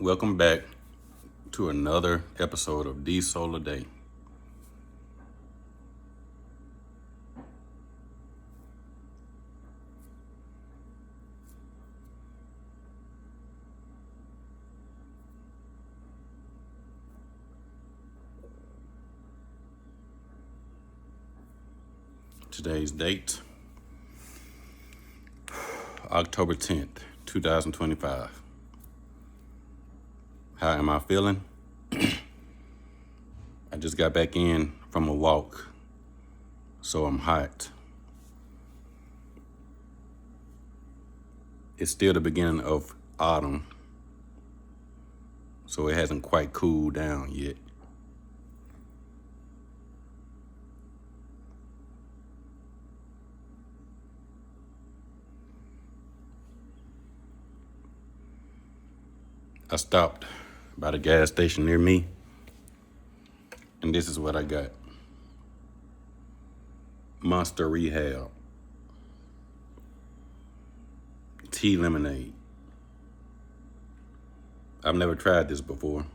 Welcome back to another episode of the Solar Day. Today's date, October 10th, 2025. How am I feeling? I just got back in from a walk, so I'm hot. It's still the beginning of autumn, so it hasn't quite cooled down yet. I stopped by the gas station near me, and this is what I got. Monster Rehab tea lemonade. I've never tried this before.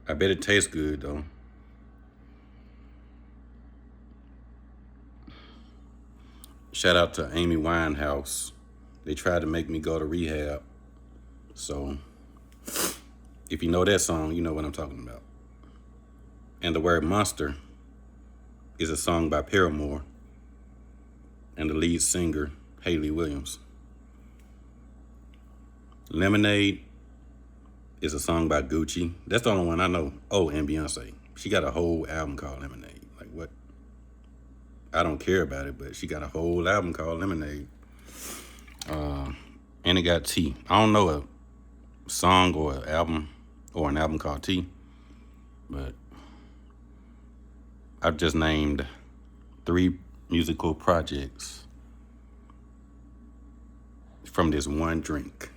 I bet it tastes good though. Shout out to Amy Winehouse. They tried to make me go to rehab. So if you know that song, you know what I'm talking about. And the word monster is a song by Paramore and the lead singer, Hayley Williams. Lemonade is a song by Gucci. That's the only one I know. Oh, and Beyonce. She got a whole album called Lemonade. Like what? I don't care about it, but she got a whole album called Lemonade. And it got tea. I don't know a song or an album called Tea, but I've just named 3 musical projects from this one drink.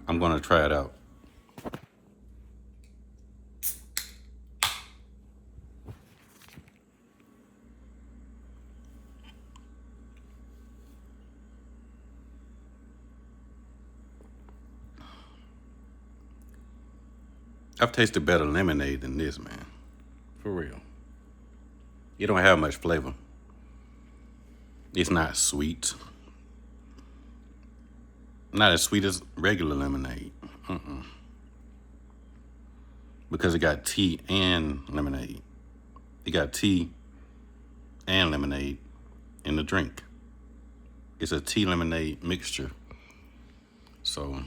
I'm gonna try it out. I've tasted better lemonade than this, man. For real. It don't have much flavor. It's not sweet. Not as sweet as regular lemonade. Because it got tea and lemonade. It got tea and lemonade in the drink. It's a tea lemonade mixture. So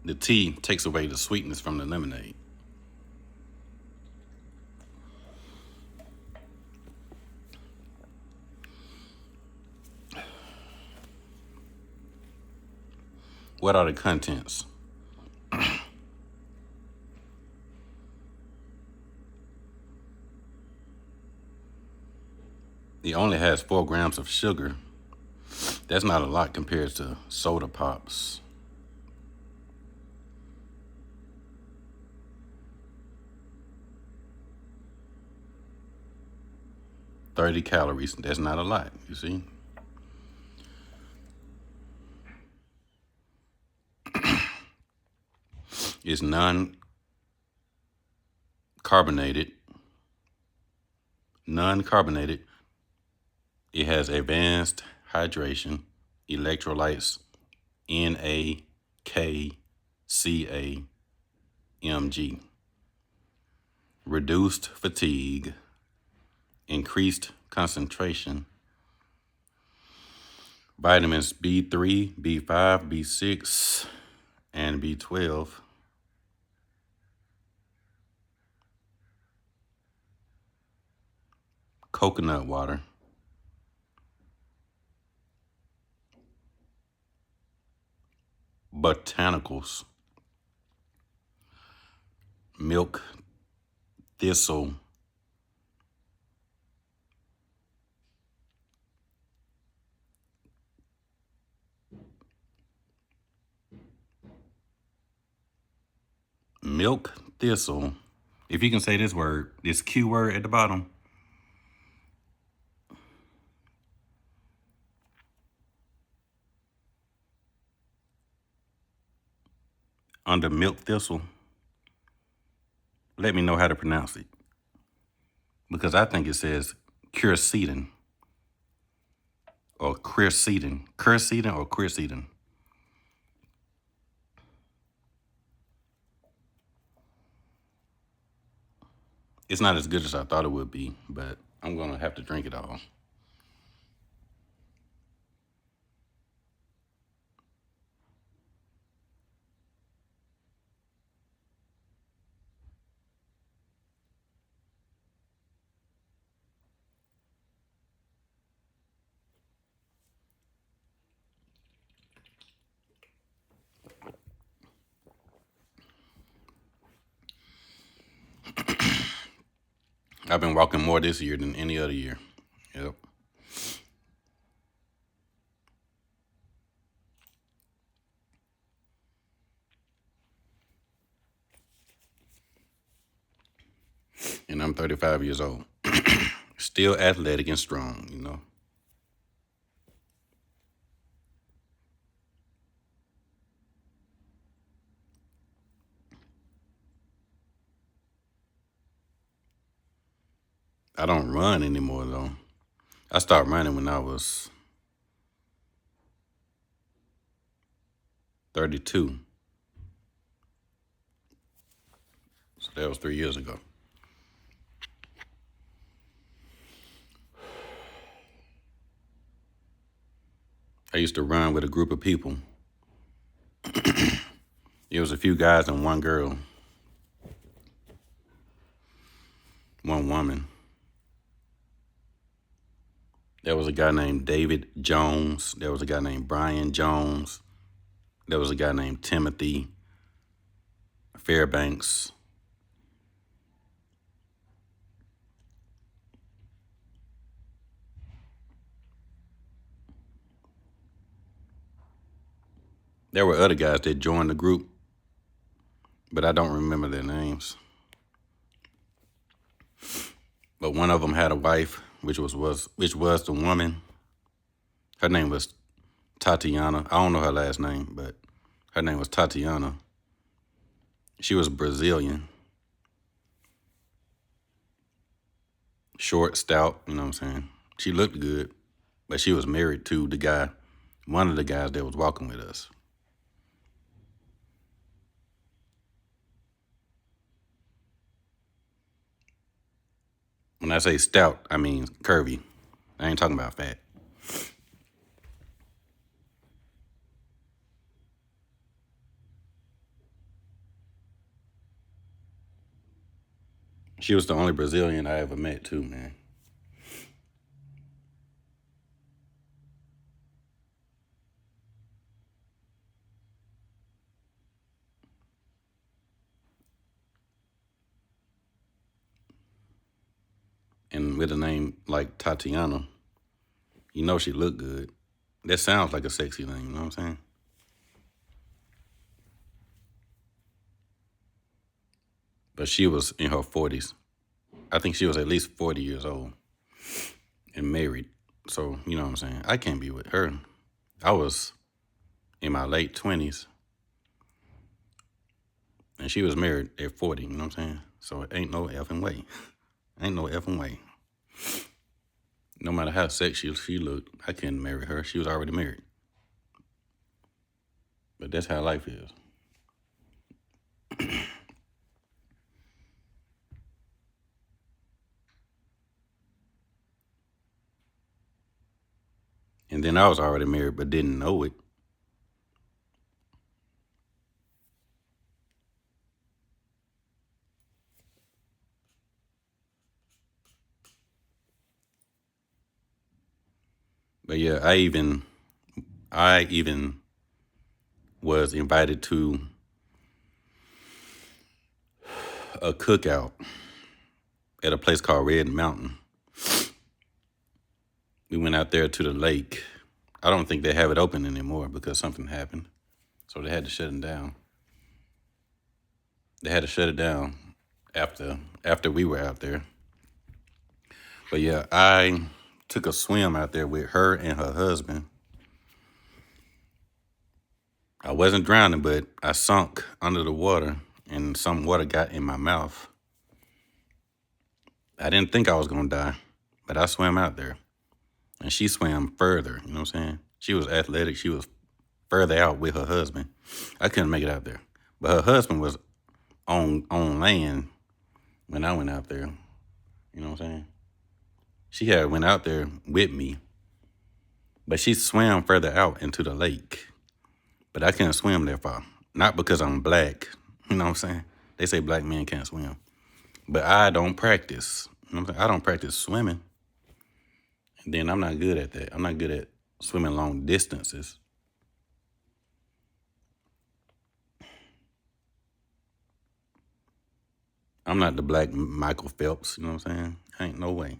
the tea takes away the sweetness from the lemonade. What are the contents? It only has 4 grams of sugar. That's not a lot compared to soda pops. $30 calories. That's not a lot, you see? It's non-carbonated. Non-carbonated. It has advanced hydration, electrolytes, NAKCAMG, reduced fatigue, increased concentration, vitamins B3, B5, B6, and B12, coconut water, botanicals, milk thistle, milk thistle If you can say this word, this Q word at the bottom. Under milk thistle. Let me know how to pronounce it. Because I think it says quercetin or quercetin. Quercetin or quercetin. It's not as good as I thought it would be, but I'm going to have to drink it all. I've been walking more this year than any other year. Yep. And I'm 35 years old. Still athletic and strong, you know. I don't run anymore, though. I started running when I was 32. So that was 3 years ago. I used to run with a group of people. It was a few guys and one girl, one woman. There was a guy named David Jones. There was a guy named Brian Jones. There was a guy named Timothy Fairbanks. There were other guys that joined the group, but I don't remember their names. But one of them had a wife, which was the woman. Her name was Tatiana. I don't know her last name, but her name was Tatiana. She was Brazilian. Short, stout, you know what I'm saying? She looked good, but she was married to the guy, one of the guys that was walking with us. When I say stout, I mean curvy. I ain't talking about fat. She was the only Brazilian I ever met too, man. And with a name like Tatiana, you know she looked good. That sounds like a sexy name, you know what I'm saying? But she was in her 40s. I think she was at least 40 years old and married. So, you know what I'm saying? I can't be with her. I was in my late 20s and she was married at 40, you know what I'm saying? So it ain't no effing way. Ain't no effing way. No matter how sexy she looked, I couldn't marry her. She was already married. But that's how life is. And then I was already married but didn't know it. But yeah, I even was invited to a cookout at a place called Red Mountain. We went out there to the lake. I don't think they have it open anymore because something happened. So they had to shut it down. They had to shut it down. after we were out there. But yeah, I took a swim out there with her and her husband. I wasn't drowning, but I sunk under the water and some water got in my mouth. I didn't think I was gonna die, but I swam out there. And she swam further, you know what I'm saying? She was athletic, she was further out with her husband. I couldn't make it out there. But her husband was on land when I went out there. You know what I'm saying? She had went out there with me, but she swam further out into the lake. But I couldn't swim that far. Not because I'm black. You know what I'm saying? They say black men can't swim. But I don't practice. You know what I'm saying? I don't practice swimming. And then I'm not good at that. I'm not good at swimming long distances. I'm not the black Michael Phelps, you know what I'm saying? Ain't no way.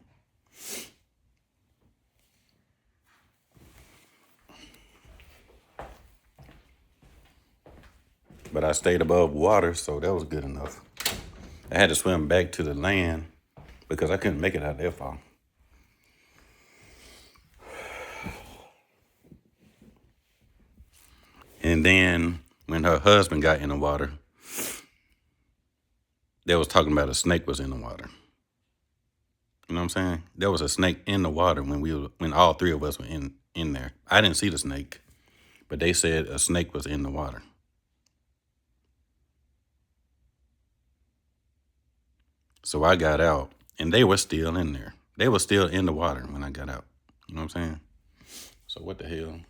But I stayed above water, so that was good enough. I had to swim back to the land because I couldn't make it out that far. And then when her husband got in the water, they was talking about a snake was in the water. You know what I'm saying? There was a snake in the water when all three of us were in there. I didn't see the snake, but they said a snake was in the water. So I got out, and they were still in there. They were still in the water when I got out. You know what I'm saying? So what the hell?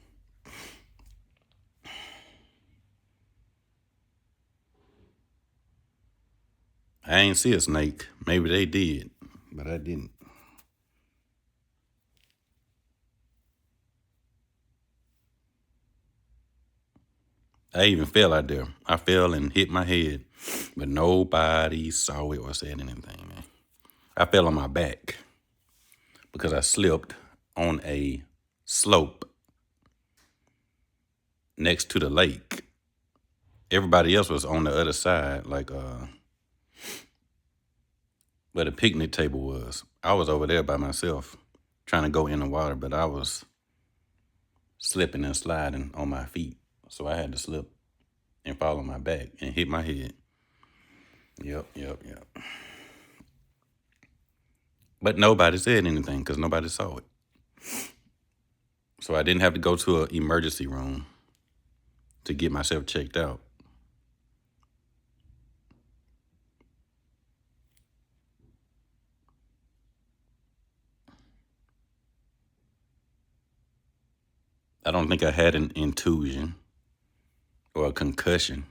I ain't see a snake. Maybe they did, but I didn't. I even fell out there. I fell and hit my head, but nobody saw it or said anything, man. I fell on my back because I slipped on a slope next to the lake. Everybody else was on the other side, like where the picnic table was. I was over there by myself trying to go in the water, but I was slipping and sliding on my feet. So I had to slip and fall on my back and hit my head. Yep. But nobody said anything because nobody saw it. So I didn't have to go to an emergency room to get myself checked out. I don't think I had an intuition or a concussion.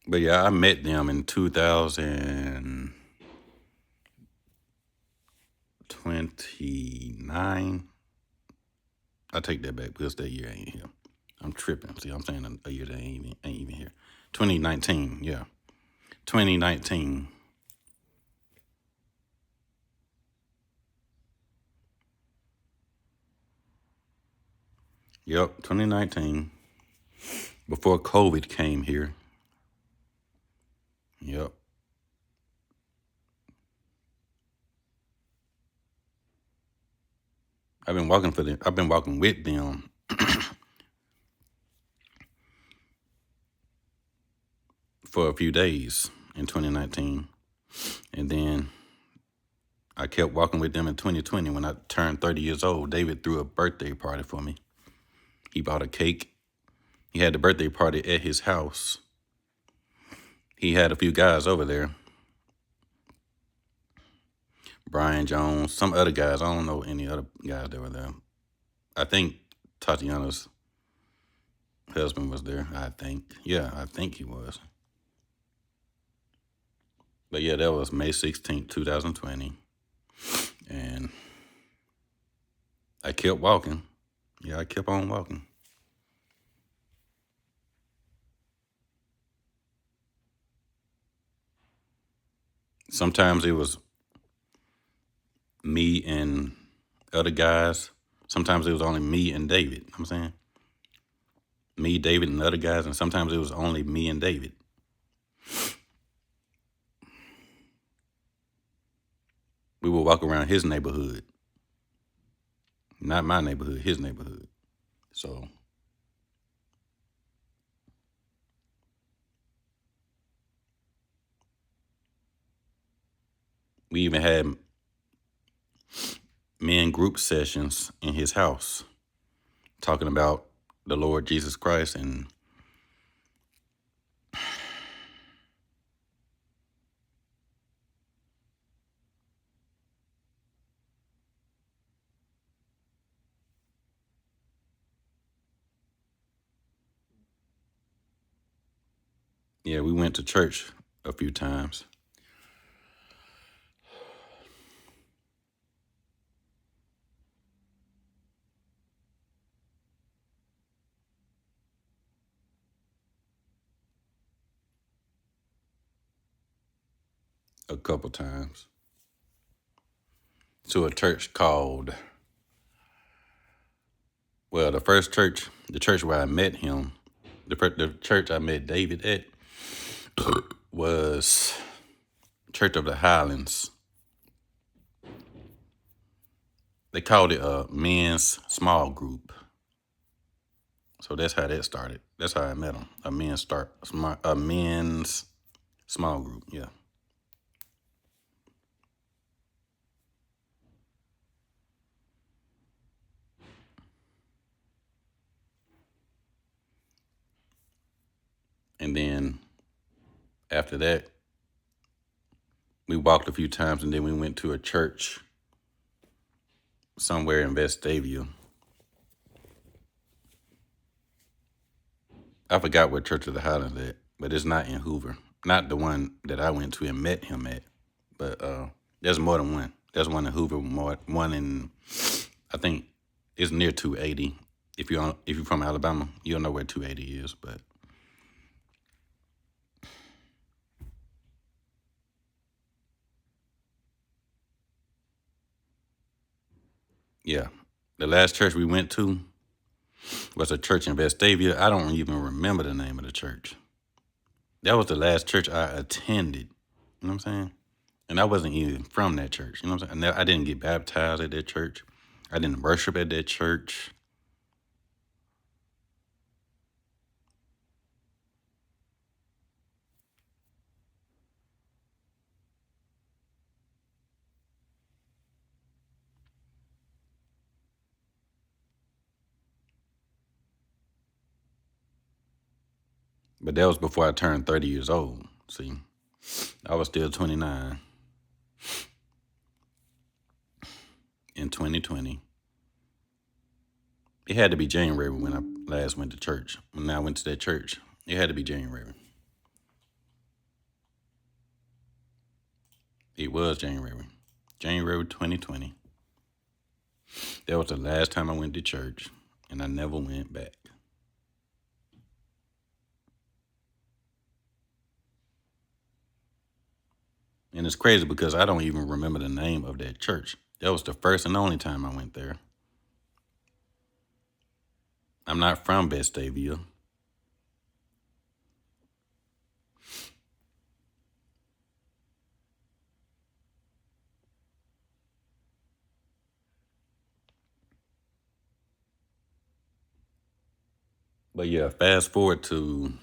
But yeah, I met them in 2029. I take that back because that year ain't here. I'm tripping. See, I'm saying a year that ain't even here. 2019, yeah. 2019. Yep, 2019. Before COVID came here. Yep. I've been walking with them for a few days in 2019. And then I kept walking with them in 2020 when I turned 30 years old. David threw a birthday party for me. He bought a cake. He had the birthday party at his house. He had a few guys over there. Brian Jones, some other guys. I don't know any other guys that were there. I think Tatiana's husband was there, I think. Yeah, I think he was. But yeah, that was May 16th, 2020. And I kept walking. Yeah, I kept on walking. Sometimes it was me and other guys. Sometimes it was only me and David. You know what I'm saying? Me, David, and other guys. And sometimes it was only me and David. We would walk around his neighborhood. Not my neighborhood, his neighborhood. So we even had men group sessions in his house talking about the Lord Jesus Christ. And yeah, we went to church a few times. A couple times to a church called, well, the church where I met him, the church I met David at was Church of the Highlands. They called it a men's small group. So that's how that started. That's how I met him. A men's small group. Yeah. And then after that, we walked a few times, and then we went to a church somewhere in Vestavia. I forgot what Church of the Highlands at, but it's not in Hoover. Not the one that I went to and met him at, but there's more than one. There's one in Hoover, one in, I think it's near 280. If you're from Alabama, you'll know where 280 is. But yeah, the last church we went to was a church in Vestavia. I don't even remember the name of the church. That was the last church I attended. You know what I'm saying? And I wasn't even from that church. You know what I'm saying? I didn't get baptized at that church. I didn't worship at that church. But that was before I turned 30 years old. See, I was still 29 in 2020. It had to be January when I last went to church. When I went to that church, it had to be January. It was January. January 2020. That was the last time I went to church, and I never went back. And it's crazy because I don't even remember the name of that church. That was the first and only time I went there. I'm not from Vestavia. But yeah, fast forward to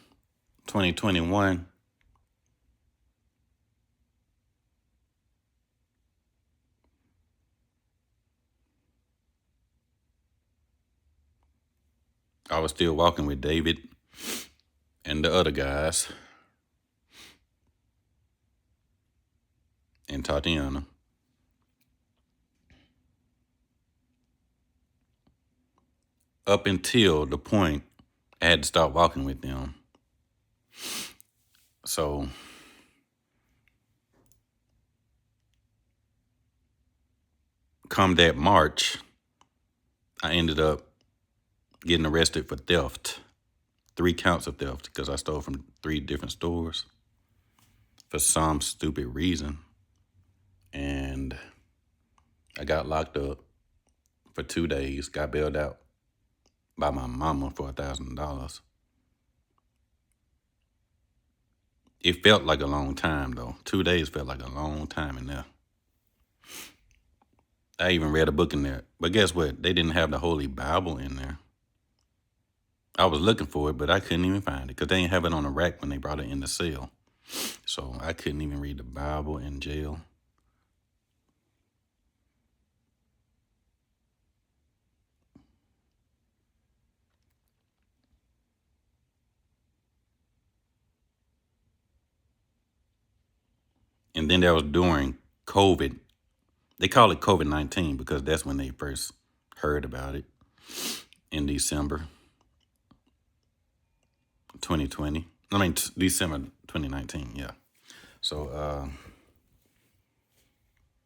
2021. I was still walking with David and the other guys and Tatiana. Up until the point I had to stop walking with them. So come that March, I ended up getting arrested for theft, 3 counts of theft, because I stole from 3 different stores for some stupid reason. And I got locked up for 2 days, got bailed out by my mama for $1,000. It felt like a long time though. 2 days felt like a long time in there. I even read a book in there. But guess what? They didn't have the Holy Bible in there. I was looking for it, but I couldn't even find it because they didn't have it on the rack when they brought it in the cell. So I couldn't even read the Bible in jail. And then that was during COVID. They call it COVID-19 because that's when they first heard about it in December 2020. December 2019, yeah. So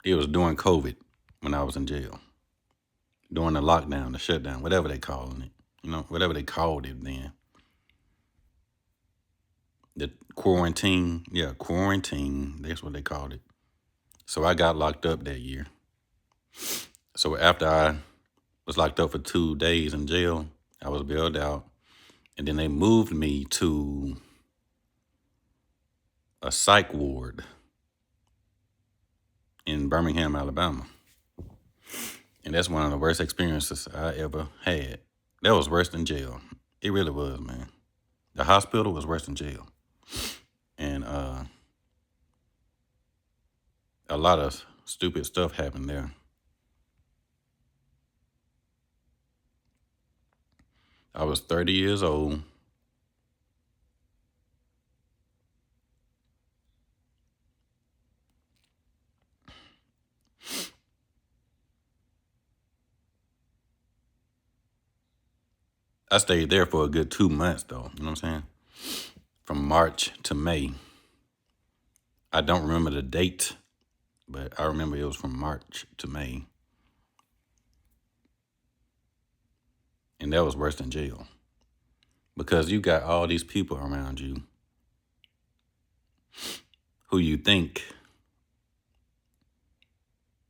it was during COVID when I was in jail. During the lockdown, the shutdown, whatever they calling it. Whatever they called it then. The quarantine, yeah, quarantine, that's what they called it. So I got locked up that year. So after I was locked up for 2 days in jail, I was bailed out. And then they moved me to a psych ward in Birmingham, Alabama. And that's one of the worst experiences I ever had. That was worse than jail. It really was, man. The hospital was worse than jail. And a lot of stupid stuff happened there. I was 30 years old. I stayed there for a good 2 months, though. You know what I'm saying? From March to May. I don't remember the date, but I remember it was from March to May. And that was worse than jail. Because you got all these people around you who you think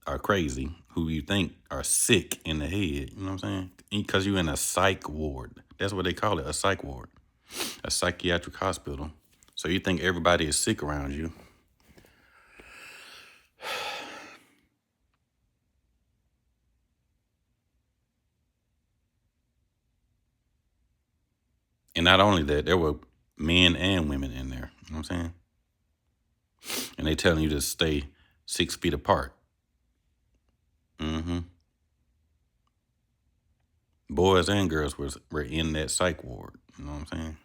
are crazy, who you think are sick in the head. You know what I'm saying? Because you're in a psych ward. That's what they call it, a psych ward. A psychiatric hospital. So you think everybody is sick around you. And not only that, there were men and women in there. You know what I'm saying? And they telling you to stay 6 feet apart. Boys and girls were in that psych ward. You know what I'm saying?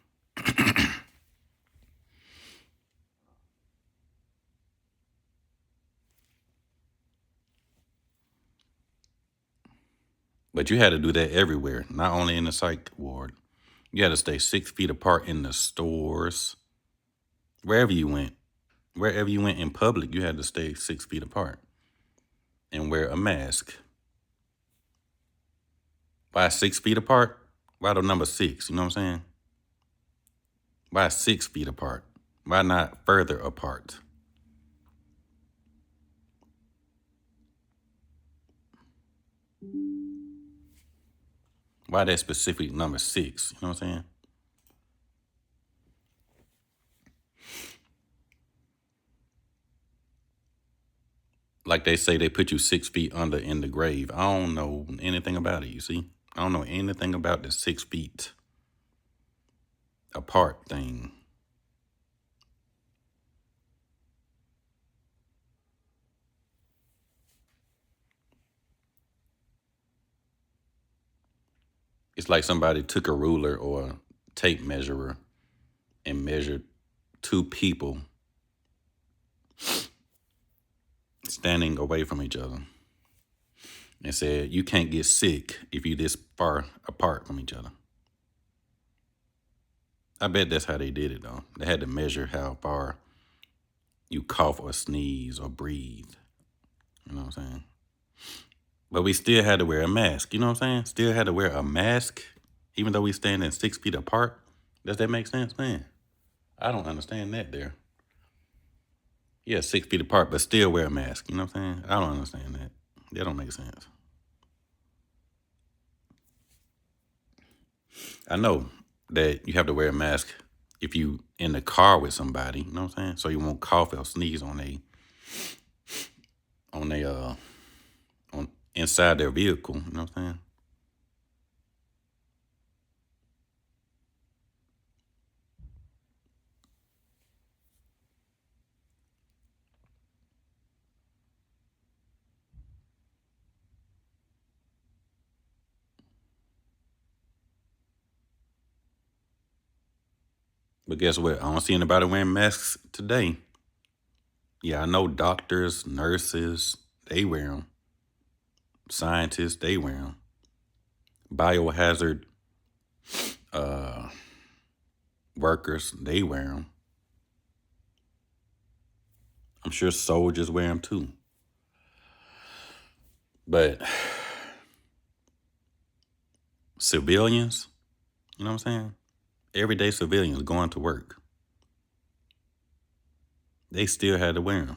But you had to do that everywhere, not only in the psych ward. You had to stay 6 feet apart in the stores. Wherever you went in public, you had to stay 6 feet apart and wear a mask. Why 6 feet apart? Why the number 6? You know what I'm saying? Why 6 feet apart? Why not further apart? Why that specific number 6? You know what I'm saying? Like they say, they put you 6 feet under in the grave. I don't know anything about it, you see? I don't know anything about the 6 feet apart thing. It's like somebody took a ruler or a tape measurer and measured 2 people standing away from each other and said, you can't get sick if you this far apart from each other. I bet that's how they did it, though. They had to measure how far you cough or sneeze or breathe. You know what I'm saying? But we still had to wear a mask. You know what I'm saying? Still had to wear a mask, even though we standing 6 feet apart. Does that make sense, man? I don't understand that there. Yeah, 6 feet apart, but still wear a mask. You know what I'm saying? I don't understand that. That don't make sense. I know that you have to wear a mask if you in the car with somebody. You know what I'm saying? So you won't cough or sneeze on on inside their vehicle. You know what I'm saying? But guess what? I don't see anybody wearing masks today. Yeah, I know doctors, nurses, they wear them. Scientists, they wear them. Biohazard uh, workers, they wear them. I'm sure soldiers wear them too. But civilians, you know what I'm saying? Everyday civilians going to work, they still had to wear them.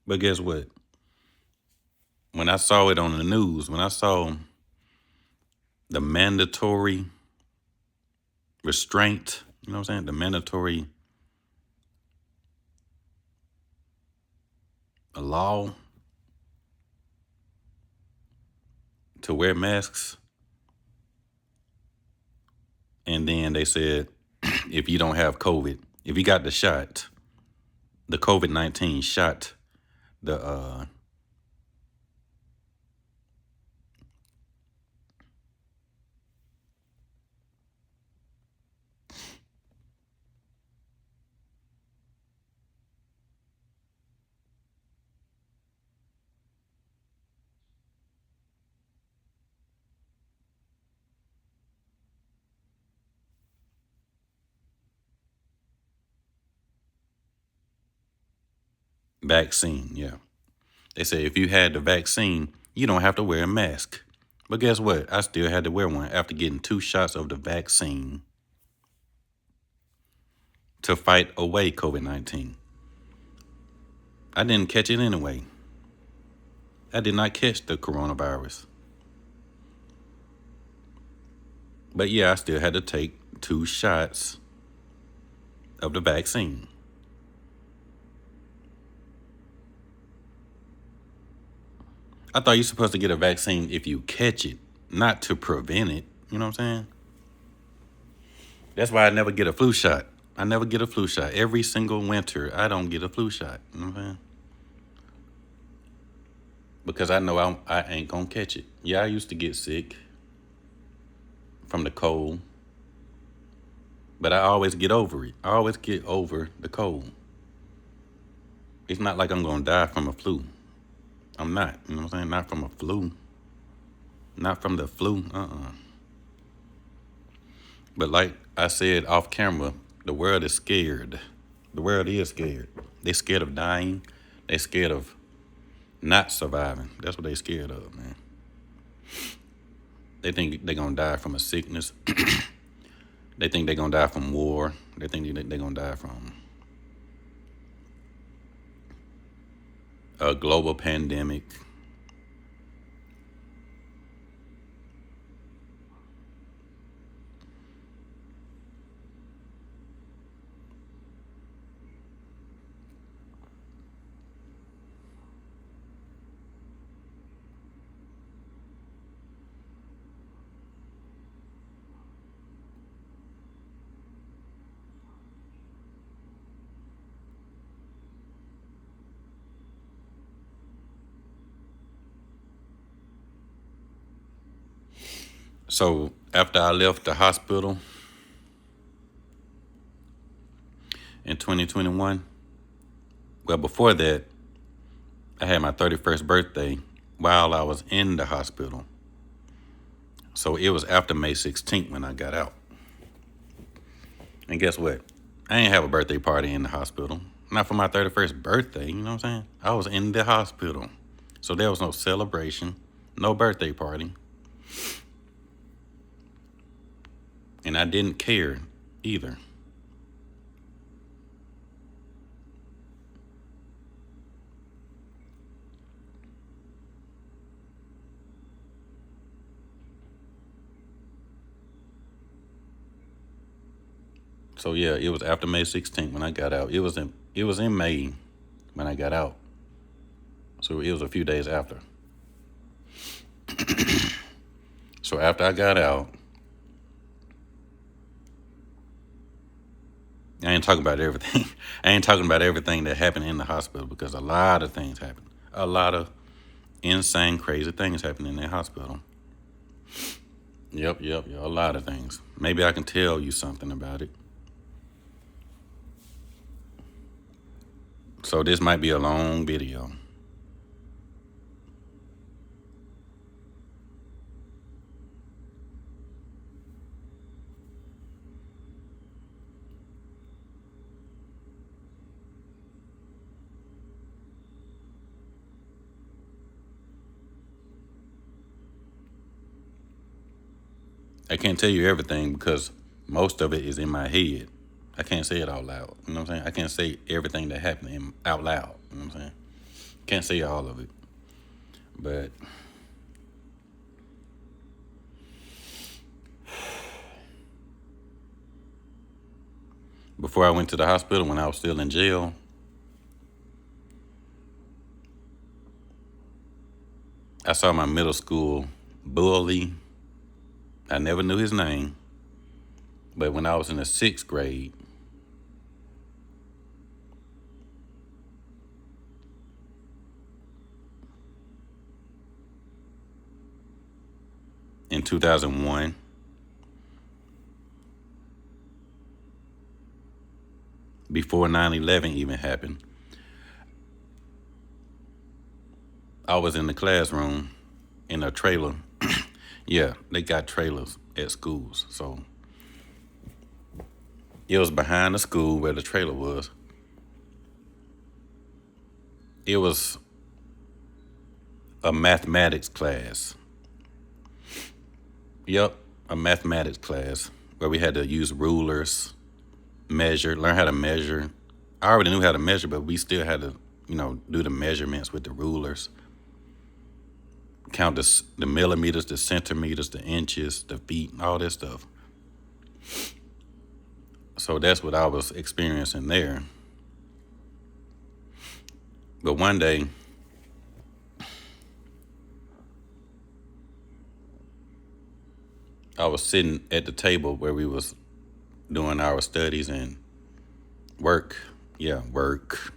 But guess what? When I saw it on the news, when I saw the mandatory restraint, you know what I'm saying? The mandatory law to wear masks. And then they said, if you don't have COVID, if you got the shot, the COVID-19 shot, the vaccine, yeah. They say if you had the vaccine, you don't have to wear a mask. But guess what? I still had to wear one after getting 2 shots of the vaccine to fight away COVID-19. I didn't catch it anyway. I did not catch the coronavirus. But yeah, I still had to take 2 shots of the vaccine. I thought you're supposed to get a vaccine if you catch it, not to prevent it. You know what I'm saying? That's why I never get a flu shot. I never get a flu shot. Every single winter, I don't get a flu shot. You know what I'm saying? Because I know I ain't gonna catch it. Yeah, I used to get sick from the cold, but I always get over it. I always get over the cold. It's not like I'm gonna die from a flu. I'm not. You know what I'm saying? Not from a flu. Not from the flu. But like I said off camera, the world is scared. The world is scared. They scared of dying. They scared of not surviving. That's what they scared of, man. They think they're gonna die from a sickness. They think they're gonna die from war. They think they're gonna die from a global pandemic. So after I left the hospital in 2021, Well, before that, I had my 31st birthday while I was in the hospital. So it was after May 16th when I got out. And guess what? I ain't have a birthday party in the hospital. Not for my 31st birthday, you know what I'm saying? I was in the hospital. So there was no celebration, no birthday party. And I didn't care either. So yeah, it was after May 16th when I got out. It was in May when I got out. So it was a few days after. So after I got out, I ain't talking about everything. I ain't talking about everything that happened in the hospital because a lot of things happened. A lot of insane, crazy things happened in that hospital. Yep. A lot of things. Maybe I can tell you something about it. So this might be a long video. I can't tell you everything because most of it is in my head. I can't say it out loud. You know what I'm saying? I can't say everything that happened out loud. You know what I'm saying? Can't say all of it. But before I went to the hospital, when I was still in jail, I saw my middle school bully. I never knew his name. But when I was in the 6th grade, in 2001, before 9/11 even happened, I was in the classroom in a trailer. Yeah, they got trailers at schools. So it was behind the school where the trailer was. It was a mathematics class. Yep, a mathematics class where we had to use rulers, learn how to measure. I already knew how to measure, but we still had to, do the measurements with the rulers. Count the millimeters, the centimeters, the inches, the feet, all that stuff. So that's what I was experiencing there. But one day, I was sitting at the table where we was doing our studies and work. Yeah, work.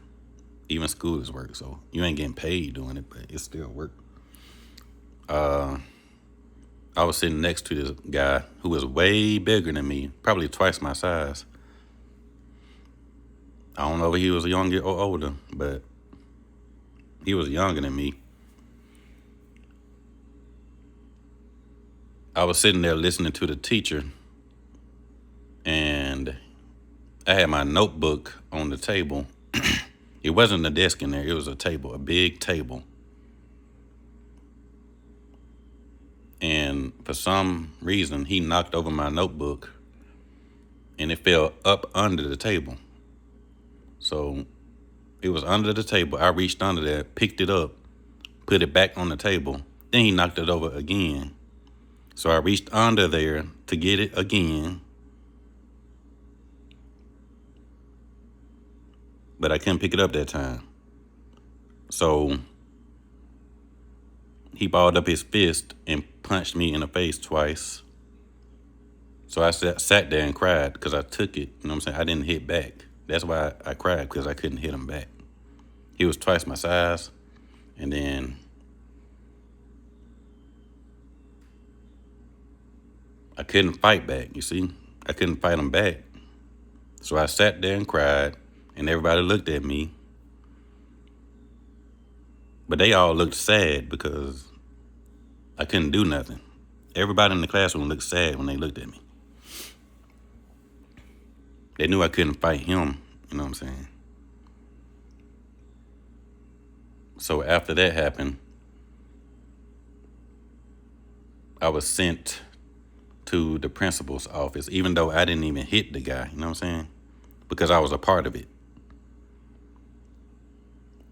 Even school is work, so you ain't getting paid doing it, but it's still work. I was sitting next to this guy who was way bigger than me, probably twice my size. I don't know if he was younger or older, but he was younger than me. I was sitting there listening to the teacher, and I had my notebook on the table. It wasn't a desk in there, it was a table, a big table. And for some reason, he knocked over my notebook and it fell up under the table. So it was under the table. I reached under there, picked it up, put it back on the table. Then he knocked it over again. So I reached under there to get it again. But I couldn't pick it up that time. So he balled up his fist and punched me in the face twice. So I sat there and cried because I took it. You know what I'm saying? I didn't hit back. That's why I cried, because I couldn't hit him back. He was twice my size. And then I couldn't fight back, you see? I couldn't fight him back. So I sat there and cried, and everybody looked at me. But they all looked sad because I couldn't do nothing. Everybody in the classroom looked sad when they looked at me. They knew I couldn't fight him, you know what I'm saying? So after that happened, I was sent to the principal's office, even though I didn't even hit the guy, you know what I'm saying? Because I was a part of it.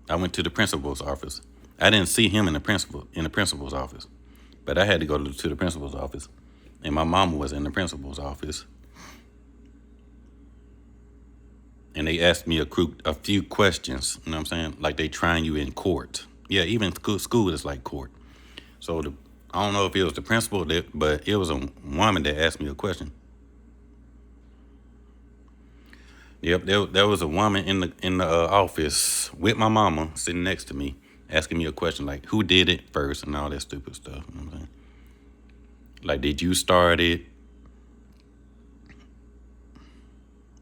I went to the principal's office. I didn't see him in the principal's office, but I had to go to the principal's office, and my mama was in the principal's office, and they asked me a few questions. You know what I'm saying? Like they trying you in court. Yeah, even school is like court. So I don't know if it was the principal, but it was a woman that asked me a question. Yep, there was a woman in the office with my mama sitting next to me, asking me a question like, "Who did it first?" and all that stupid stuff. You know what I'm saying? Like, did you start it?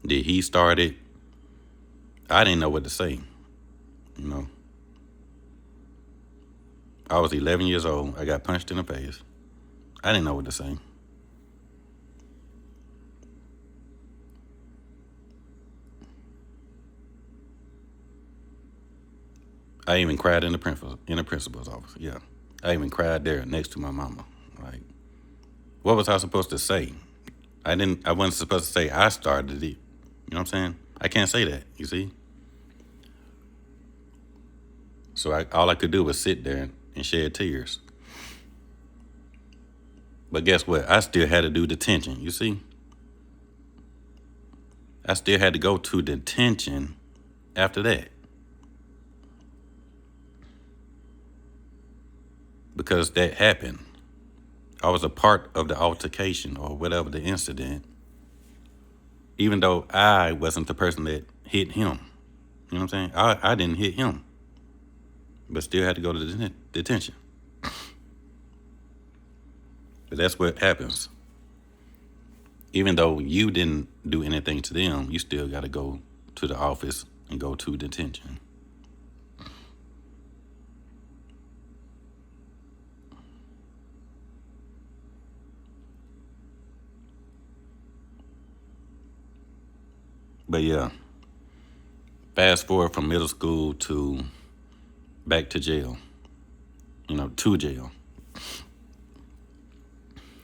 Did he start it? I didn't know what to say. You know, I was 11 years old. I got punched in the face. I didn't know what to say. I even cried in the principal's office. Yeah, I even cried there next to my mama. Like, what was I supposed to say? I wasn't supposed to say I started it. You know what I'm saying? I can't say that. You see? So all I could do was sit there and shed tears. But guess what? I still had to do detention. You see? I still had to go to detention after that. Because that happened. I was a part of the altercation or whatever the incident, even though I wasn't the person that hit him. You know what I'm saying? I didn't hit him, but still had to go to detention. But that's what happens. Even though you didn't do anything to them, you still got to go to the office and go to detention. But yeah, fast forward from middle school to back to jail, to jail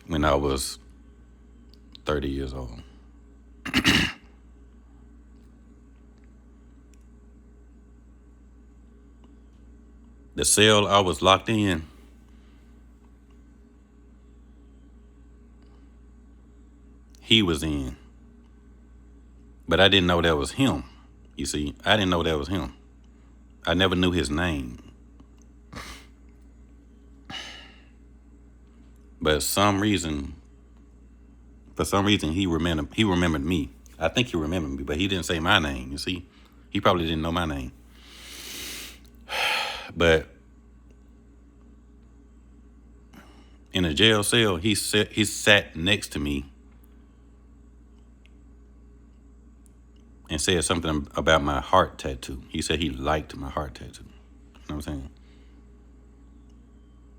when I was 30 years old. The cell I was locked in, he was in. But I didn't know that was him. You see, I didn't know that was him. I never knew his name. But for some reason, he remembered me. I think he remembered me, but he didn't say my name, you see. He probably didn't know my name. But in a jail cell, he sat next to me and said something about my heart tattoo. He said he liked my heart tattoo. You know what I'm saying?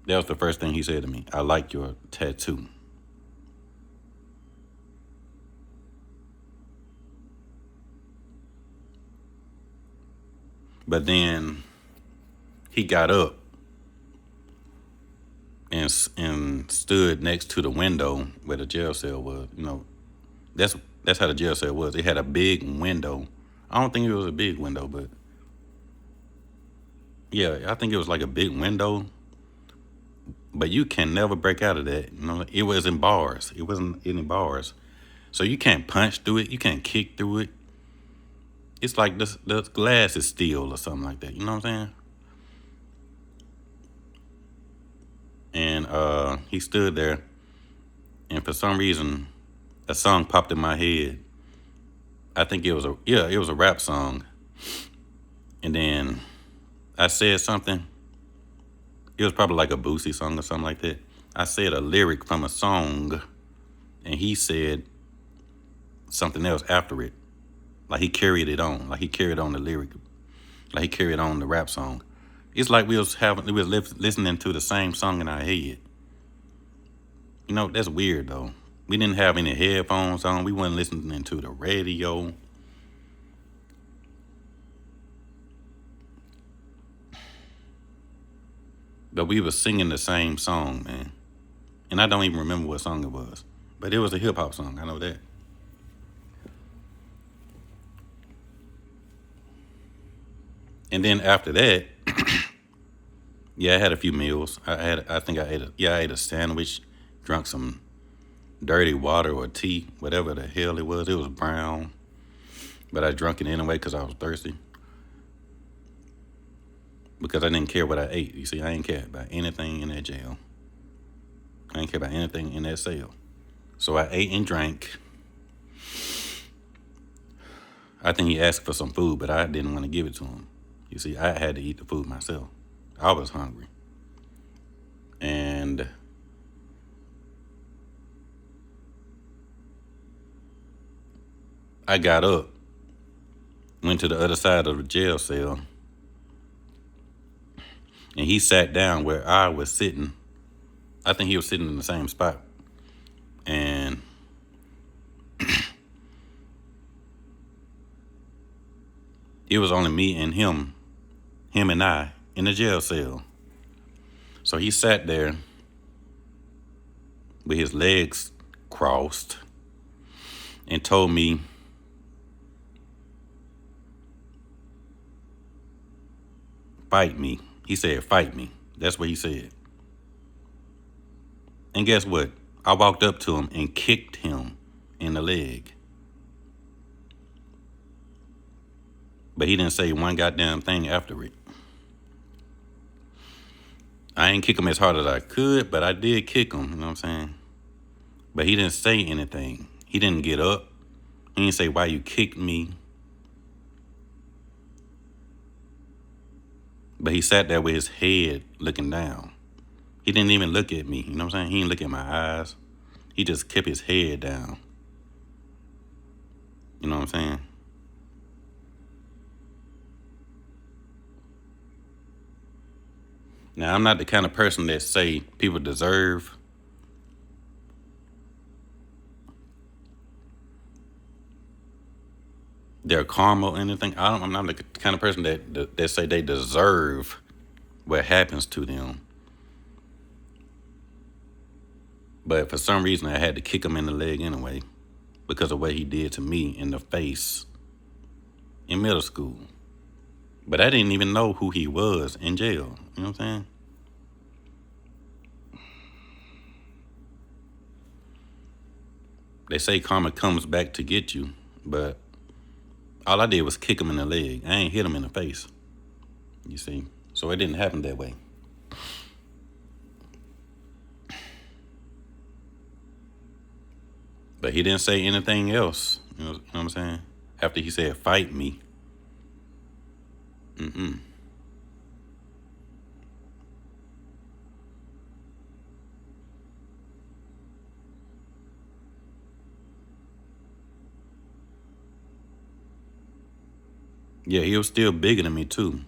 That was the first thing he said to me. I like your tattoo. But then he got up and stood next to the window where the jail cell was. That's how the jail cell was. It had a big window. I don't think it was a big window, but yeah, I think it was like a big window. But you can never break out of that. It was in bars. It wasn't any bars. So you can't punch through it. You can't kick through it. It's like the glass is steel or something like that. You know what I'm saying? And he stood there, and for some reason, a song popped in my head. I think it was a rap song. And then I said something. It was probably like a Boosie song or something like that. I said a lyric from a song, and he said something else after it. Like he carried it on. Like he carried on the lyric. Like he carried on the rap song. It's like we was listening to the same song in our head. You know, that's weird though. We didn't have any headphones on. We wasn't listening to the radio. But we was singing the same song, man. And I don't even remember what song it was. But it was a hip hop song. I know that. And then after that, yeah, I had a few meals. I ate a sandwich, drunk some dirty water or tea, whatever the hell it was. It was brown, but I drank it anyway because I was thirsty. Because I didn't care what I ate. You see, I didn't care about anything in that jail. I didn't care about anything in that cell. So I ate and drank. I think he asked for some food, but I didn't want to give it to him. You see, I had to eat the food myself. I was hungry. And I got up, went to the other side of the jail cell, and he sat down where I was sitting. I think he was sitting in the same spot. And it was only me and him and I, in the jail cell. So he sat there with his legs crossed and told me, fight me. He said, fight me. That's what he said. And guess what? I walked up to him and kicked him in the leg. But he didn't say one goddamn thing after it. I ain't kick him as hard as I could, but I did kick him, you know what I'm saying? But he didn't say anything. He didn't get up. He didn't say, why you kicked me. But he sat there with his head looking down. He didn't even look at me, you know what I'm saying? He didn't look at my eyes. He just kept his head down. You know what I'm saying? Now, I'm not the kind of person that say people deserve their karma or anything. I'm not the kind of person that say they deserve what happens to them. But for some reason, I had to kick him in the leg anyway because of what he did to me in the face in middle school. But I didn't even know who he was in jail. You know what I'm saying? They say karma comes back to get you, but all I did was kick him in the leg. I ain't hit him in the face. You see? So it didn't happen that way. But he didn't say anything else. You know what I'm saying? After he said, fight me. Yeah, he was still bigger than me too.